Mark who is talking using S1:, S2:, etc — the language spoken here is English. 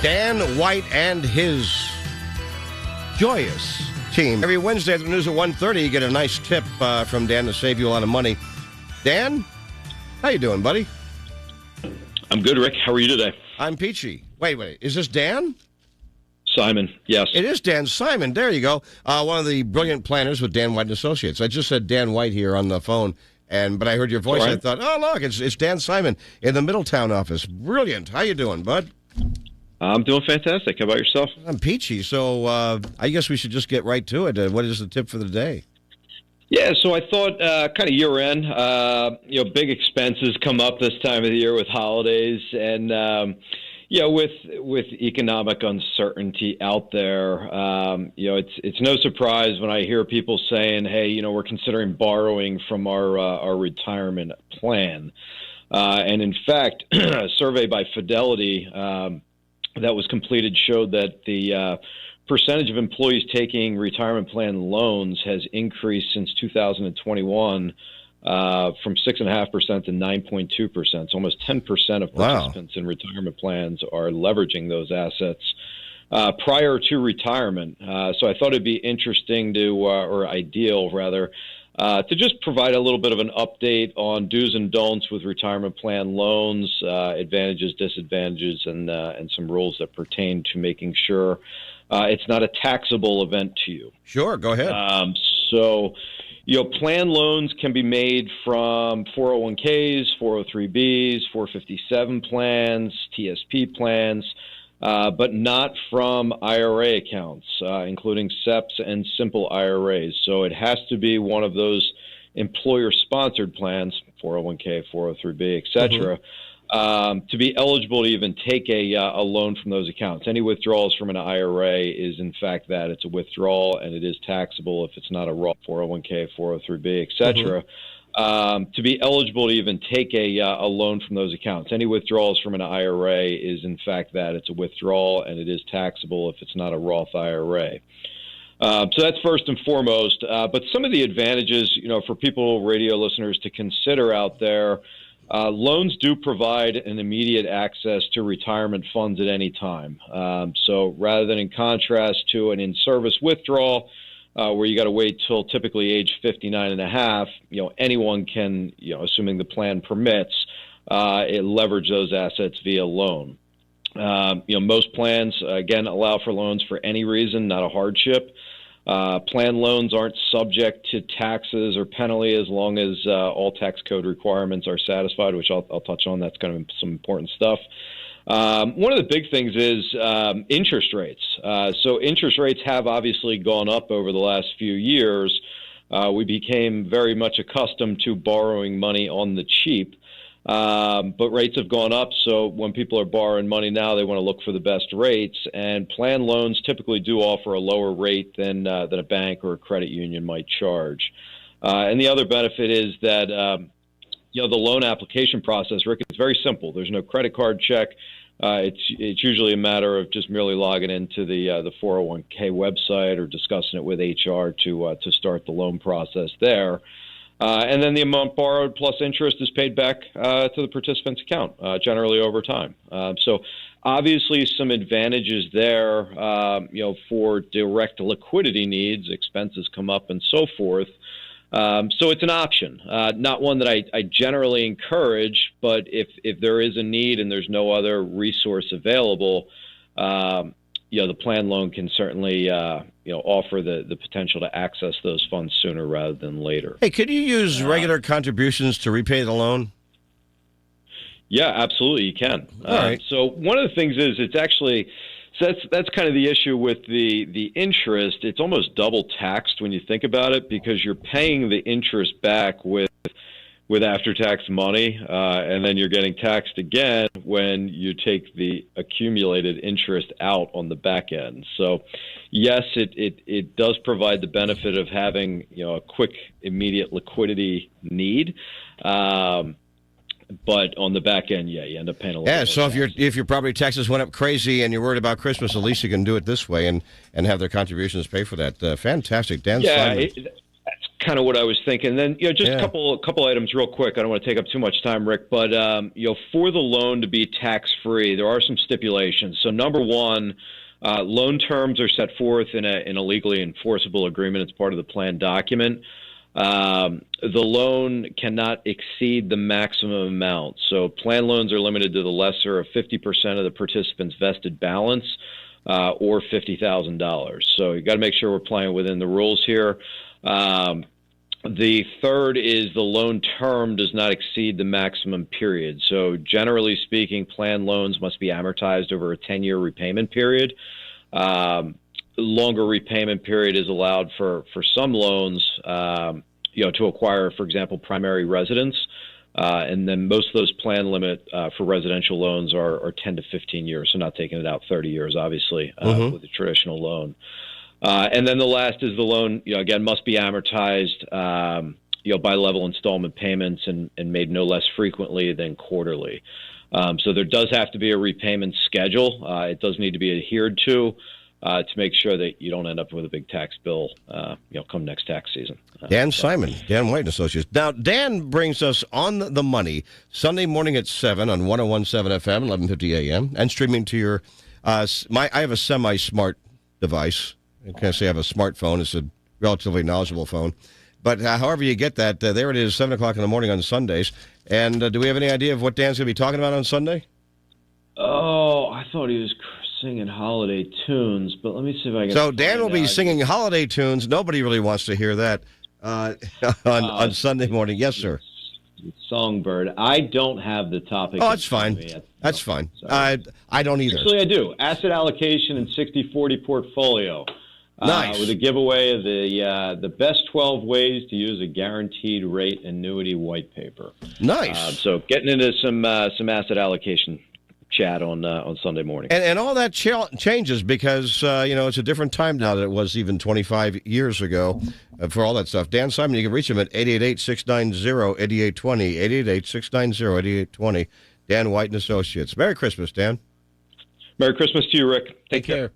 S1: Dan White and his joyous team. Every Wednesday at the news at 1:30, you get a nice tip from Dan to save you a lot of money. Dan, how you doing, buddy?
S2: I'm good, Rick. How are you today?
S1: I'm peachy. Wait. Is this Dan?
S2: Simon, yes.
S1: It is Dan Simon. There you go. One of the brilliant planners with Dan White and Associates. I just said Dan White here on the phone, but I heard your voice. Right. I thought, oh, look, it's Dan Simon in the Middletown office. Brilliant. How you doing, bud?
S2: I'm doing fantastic. How about yourself?
S1: I'm peachy, so I guess we should just get right to it. What is the tip for the day?
S2: Yeah, so I thought kind of year-end, big expenses come up this time of the year with holidays, and with economic uncertainty out there, it's no surprise when I hear people saying, "Hey, we're considering borrowing from our retirement plan." And in fact, a survey by Fidelity that was completed showed that the percentage of employees taking retirement plan loans has increased since 2021 from 6.5% to 9.2%. So almost 10% of participants in retirement plans are leveraging those assets prior to retirement. So I thought it'd be interesting or ideal rather, to just provide a little bit of an update on do's and don'ts with retirement plan loans, advantages, disadvantages, and some rules that pertain to making sure it's not a taxable event to you.
S1: Sure, go ahead.
S2: Plan loans can be made from 401ks, 403bs, 457 plans, TSP plans, but not from IRA accounts, including SEPs and simple IRAs. So it has to be one of those employer-sponsored plans, 401k, 403b, et cetera, to be eligible to even take a loan from those accounts. Any withdrawals from an IRA is, in fact, that. It's a withdrawal, and it is taxable if it's not a Roth 401k, 403b, et cetera. To be eligible to even take a loan from those accounts. Any withdrawals from an IRA is, in fact, that. It's a withdrawal, and it is taxable if it's not a Roth IRA. So that's first and foremost. But some of the advantages, for people, radio listeners, to consider out there, loans do provide an immediate access to retirement funds at any time. So rather than in contrast to an in-service withdrawal, where you got to wait till typically age 59 and a half, anyone can, assuming the plan permits, leverage those assets via loan. Most plans, again, allow for loans for any reason, not a hardship. Plan loans aren't subject to taxes or penalty as long as all tax code requirements are satisfied, which I'll touch on. That's kind of some important stuff. One of the big things is interest rates. So interest rates have obviously gone up over the last few years. We became very much accustomed to borrowing money on the cheap. But rates have gone up, so when people are borrowing money now, they want to look for the best rates, and plan loans typically do offer a lower rate than a bank or a credit union might charge. And the other benefit is that the loan application process, Rick, is very simple. There's no credit card check. It's usually a matter of just merely logging into the 401k website or discussing it with HR to start the loan process there. And then the amount borrowed plus interest is paid back to the participant's account, generally over time. So obviously some advantages there, for direct liquidity needs, expenses come up and so forth. So it's an option, not one that I generally encourage, but if there is a need and there's no other resource available, the plan loan can certainly, offer the potential to access those funds sooner rather than later.
S1: Hey, could you use regular contributions to repay the loan?
S2: Yeah, absolutely, you can.
S1: All right.
S2: So one of the things is it's actually, so that's kind of the issue with the interest. It's almost double taxed when you think about it, because you're paying the interest back with after-tax money, and then you're getting taxed again when you take the accumulated interest out on the back end. So, yes, it does provide the benefit of having a quick, immediate liquidity need, but on the back end, you end up paying a little.
S1: Yeah, so if your property taxes went up crazy and you're worried about Christmas, at least you can do it this way and have their contributions pay for that. Fantastic, Dan Simon.
S2: That's kind of what I was thinking. Then, just a couple items real quick. I don't want to take up too much time, Rick, but for the loan to be tax-free, there are some stipulations. So number one, loan terms are set forth in a legally enforceable agreement. It's part of the plan document. The loan cannot exceed the maximum amount. So plan loans are limited to the lesser of 50% of the participant's vested balance, or $50,000. So you got to make sure we're playing within the rules here. The third is the loan term does not exceed the maximum period. So generally speaking, plan loans must be amortized over a 10-year repayment period. Longer repayment period is allowed for some loans, to acquire, for example, primary residence. And then most of those plan limit for residential loans are 10 to 15 years, so not taking it out 30 years, obviously, with a traditional loan. And then the last is the loan, again, must be amortized, by level installment payments and made no less frequently than quarterly. So there does have to be a repayment schedule. It does need to be adhered to make sure that you don't end up with a big tax bill, come next tax season.
S1: Dan Simon, Dan White and Associates. Now, Dan brings us On the Money Sunday morning at 7 on 101.7 FM, 11:50 a.m., and streaming to your. I have a semi-smart device. I can't say I have a smartphone. It's a relatively knowledgeable phone. But however you get that, there it is, 7 o'clock in the morning on Sundays. And do we have any idea of what Dan's going to be talking about on Sunday?
S2: Oh, I thought he was singing holiday tunes, but let me see if I can.
S1: So Dan will be singing holiday tunes. Nobody really wants to hear that on Sunday morning. Yes, sir.
S2: Songbird. I don't have the topic.
S1: Oh, that's fine. That's fine. I don't either.
S2: Actually, I do. Asset allocation and 60/40 portfolio.
S1: Nice.
S2: With a giveaway of the best 12 ways to use a guaranteed rate annuity white paper.
S1: Nice.
S2: So getting into some asset allocation chat on Sunday morning.
S1: And all that changes because, it's a different time now than it was even 25 years ago for all that stuff. Dan Simon, you can reach him at 888-690-8820, 888-690-8820. Dan White and Associates. Merry Christmas, Dan.
S2: Merry Christmas to you, Rick.
S1: Take care.